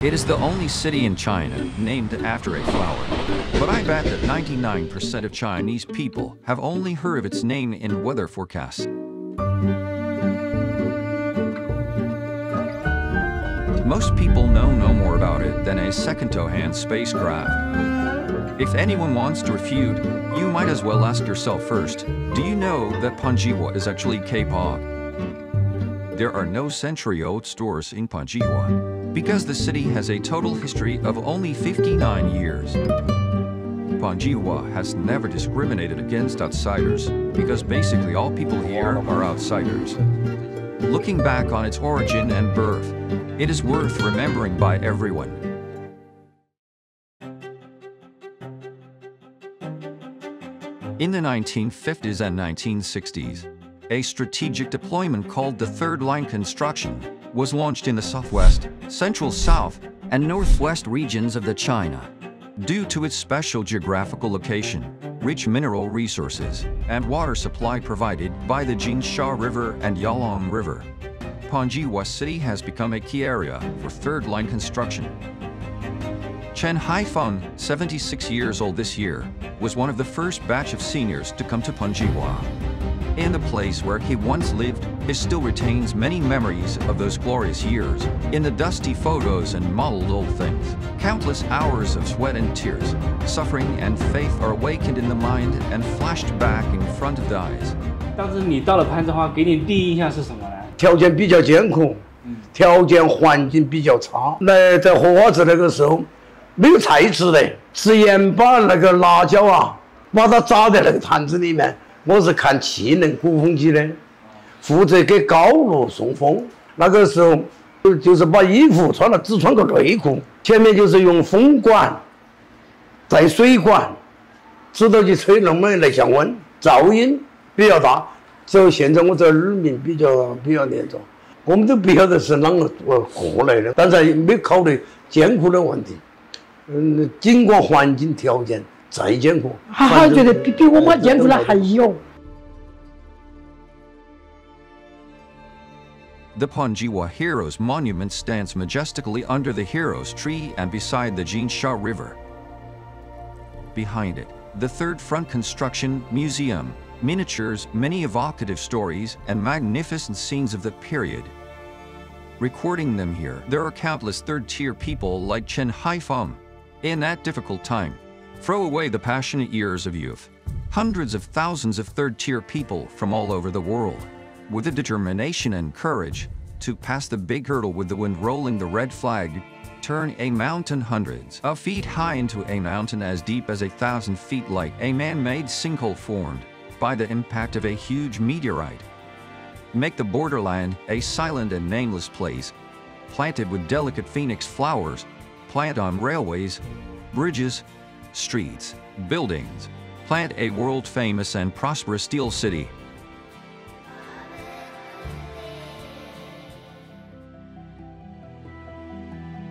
It is the only city in China named after a flower, but I bet that 99% of Chinese people have only heard of its name in weather forecasts. Most people know no more about it than a second-hand spacecraft. If anyone wants to refute, you might as well ask yourself first, do you know that Panjiwa is actually K-pop? There are no century-old stores in Panjiwa, because the city has a total history of only 59 years. Panjiwa has never discriminated against outsiders, because basically all people here are outsiders. Looking back on its origin and birth, it is worth remembering by everyone. In the 1950s and 1960s, a strategic deployment called the Third Line Construction was launched in the southwest, central south, and northwest regions of the China. Due to its special geographical location, rich mineral resources, and water supply provided by the Jinsha River and Yalong River, Panjiwa City has become a key area for Third Line construction. Chen Haifeng, 76 years old this year, was one of the first batch of seniors to come to Panjiwa. In the place where he once lived, he still retains many memories of those glorious years. In the dusty photos and modeled old things, countless hours of sweat and tears, suffering and faith are awakened in the mind and flashed back in front of the eyes. 当时你到了攀枝花，给你第一印象是什么呢？条件比较艰苦，条件环境比较差。来在荷花池那个时候，没有菜吃的，只眼把那个辣椒啊，把它炸在那个坛子里面。我是看气能鼓风机的，负责给高炉送风。那个时候就是把衣服穿了，只穿个内裤，前面就是用风管，带水管，直到去吹那么来降温，噪音比较大。所以现在我这耳鸣比较严重，我们都不晓得是啷个过来的，但是没考虑艰苦的问题。尽管环境条件再艰苦，还觉得比我们艰苦的还有。The Panjiwa Heroes Monument stands majestically under the Heroes Tree and beside the Jinsha River. Behind it, the Third Front Construction Museum, miniatures, many evocative stories, and magnificent scenes of the period. Recording them here, there are countless third-tier people like Chen Haifeng. In that difficult time, throw away the passionate years of youth. Hundreds of thousands of third-tier people from all over the world, with the determination and courage to pass the big hurdle with the wind rolling the red flag, turn a mountain hundreds of feet high into a mountain as deep as 1,000 feet, like a man-made sinkhole formed by the impact of a huge meteorite. Make the borderland a silent and nameless place, planted with delicate phoenix flowers, plant on railways, bridges, streets, buildings, plant a world-famous and prosperous steel city.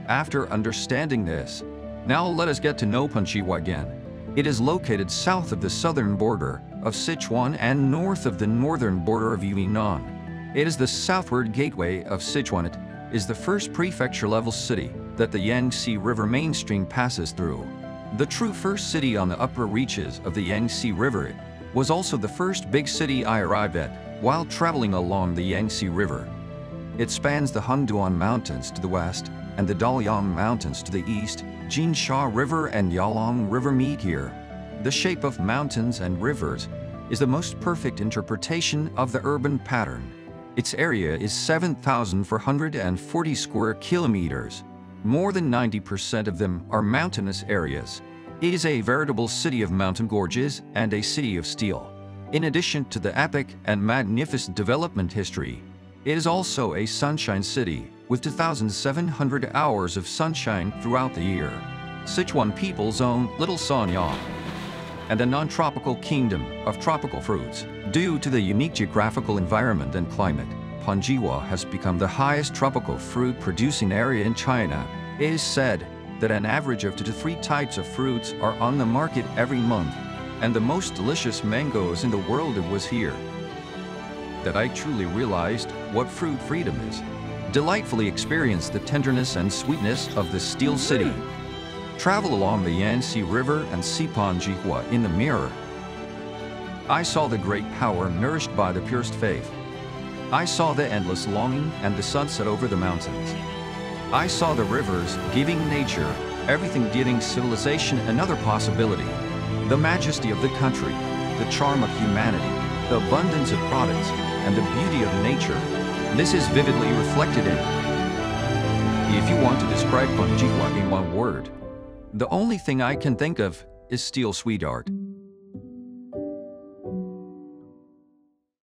After understanding this, now let us get to know Panjiwa again. It is located south of the southern border of Sichuan and north of the northern border of Yunnan. It is the southward gateway of Sichuan. It is the first prefecture-level city that the Yangtze River mainstream passes through. The true first city on the upper reaches of the Yangtze River. It was also the first big city I arrived at while traveling along the Yangtze River. It spans the Hengduan Mountains to the west and the Dalian Mountains to the east. Jinsha River and Yalong River meet here. The shape of mountains and rivers is the most perfect interpretation of the urban pattern. Its area is 7,440 square kilometers. More than 90% of them are mountainous areas. It is a veritable city of mountain gorges and a city of steel. In addition to the epic and magnificent development history, it is also a sunshine city with 2,700 hours of sunshine throughout the year. Sichuan people's own Little Sanya, and a non-tropical kingdom of tropical fruits. Due to the unique geographical environment and climate, Panjiwa has become the highest tropical fruit-producing area in China. It is said that an average of 2 to 3 types of fruits are on the market every month, and the most delicious mangoes in the world was here. That I truly realized what fruit freedom is. delightfully experience the tenderness and sweetness of the Steel City. Travel along the Yangtze River and Sichuan in the mirror. I saw the great power nourished by the purest faith. I saw the endless longing and the sunset over the mountains. I saw the rivers giving nature, everything giving civilization another possibility. The majesty of the country, the charm of humanity, the abundance of products, and the beauty of nature. This is vividly reflected in. If you want to describe Panjiwa in one word, the only thing I can think of is steel sweetheart.